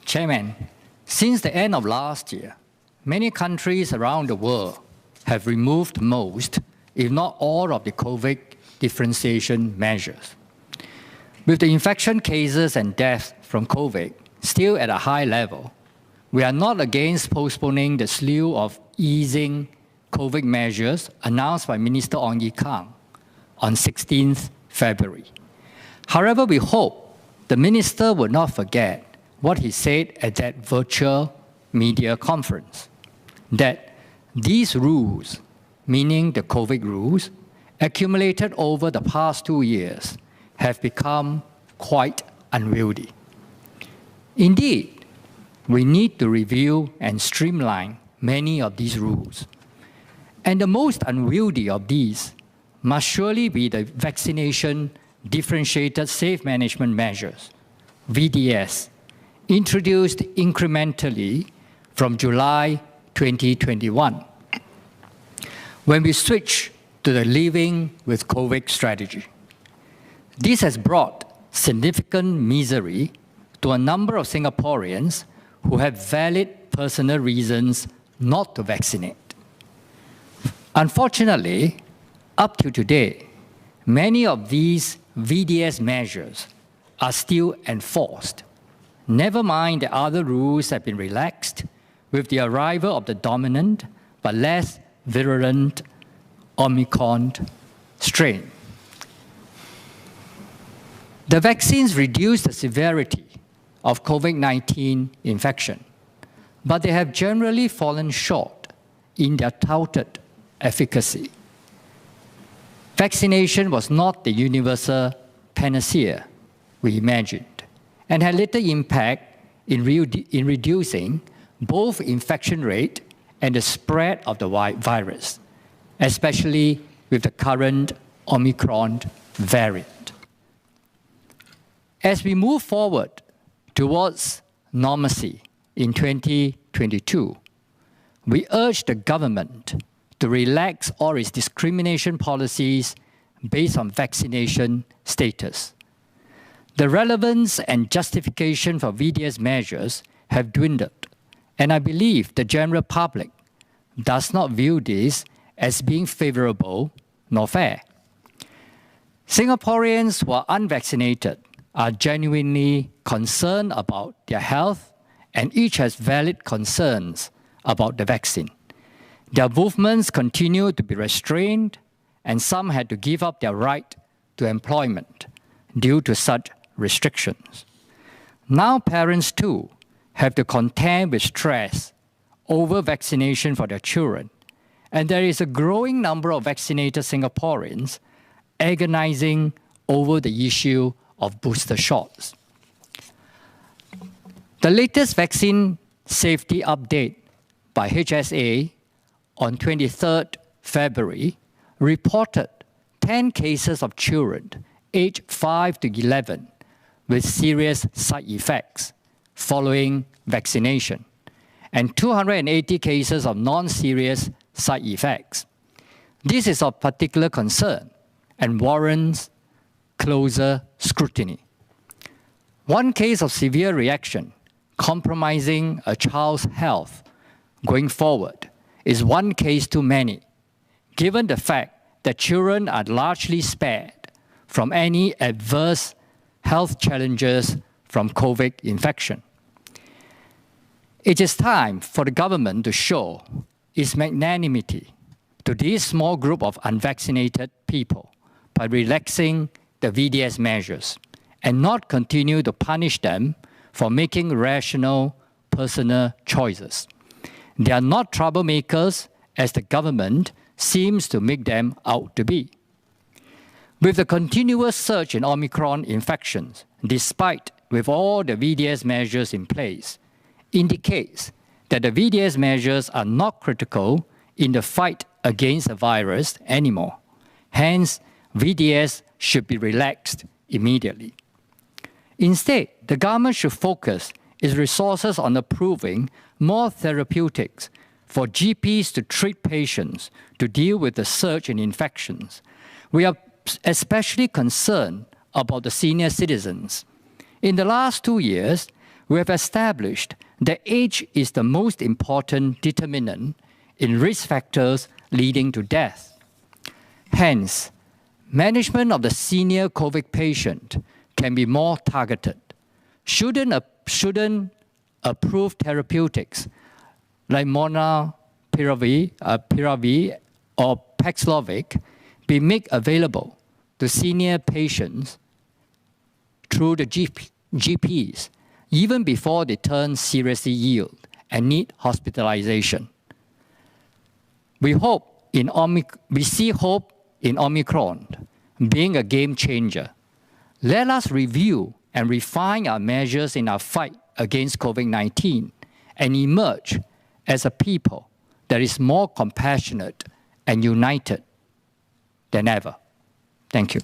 Chairman, since the end of last year, many countries around the world have removed most, if not all, of the COVID differentiation measures. With the infection cases and deaths from COVID still at a high level, we are not against postponing the slew of easing COVID measures announced by Minister Ong Ye Kung on 16th February. However, we hope the minister would not forget what he said at that virtual media conference, that these rules, meaning the COVID rules, accumulated over the past 2 years, have become quite unwieldy. Indeed, we need to review and streamline many of these rules. And the most unwieldy of these must surely be the Vaccination Differentiated Safe Management Measures, VDS, introduced incrementally from July 2021, when we switched to the Living with COVID strategy. This has brought significant misery to a number of Singaporeans who have valid personal reasons not to vaccinate. Unfortunately, up to today, many of these VDS measures are still enforced. Never mind that other rules have been relaxed with the arrival of the dominant but less virulent Omicron strain. The vaccines reduce the severity of COVID-19 infection, but they have generally fallen short in their touted efficacy. Vaccination was not the universal panacea we imagined, and had little impact in reducing both infection rate and the spread of the virus, especially with the current Omicron variant. As we move forward towards normalcy in 2022, we urge the government to relax all its discrimination policies based on vaccination status. The relevance and justification for VDS measures have dwindled, and I believe the general public does not view this as being favorable nor fair. Singaporeans who are unvaccinated are genuinely concerned about their health, and each has valid concerns about the vaccine. Their movements continue to be restrained, and some had to give up their right to employment due to such restrictions. Now parents too have to contend with stress over vaccination for their children, and there is a growing number of vaccinated Singaporeans agonizing over the issue of booster shots. The latest vaccine safety update by HSA on 23rd February reported 10 cases of children aged 5 to 11 with serious side effects following vaccination, and 280 cases of non-serious side effects. This is of particular concern and warrants closer scrutiny. One case of severe reaction compromising a child's health going forward is one case too many, given the fact that children are largely spared from any adverse health challenges from COVID infection. It is time for the government to show its magnanimity to this small group of unvaccinated people by relaxing the VDS measures and not continue to punish them for making rational personal choices. They are not troublemakers as the government seems to make them out to be. With the continuous surge in Omicron infections, despite with all the VDS measures in place, indicates that the VDS measures are not critical in the fight against the virus anymore. Hence, VDS should be relaxed immediately. Instead, the government should focus its resources on approving more therapeutics for GPs to treat patients to deal with the surge in infections. We are especially concerned about the senior citizens. In the last 2 years, we have established that age is the most important determinant in risk factors leading to death. Hence, management of the senior COVID patient can be more targeted. Shouldn't approved therapeutics like Molnupiravir or Paxlovid be made available to senior patients through the GPs, even before they turn seriously ill and need hospitalization. We see hope in Omicron being a game changer. Let us review and refine our measures in our fight against COVID-19 and emerge as a people that is more compassionate and united than ever. Thank you.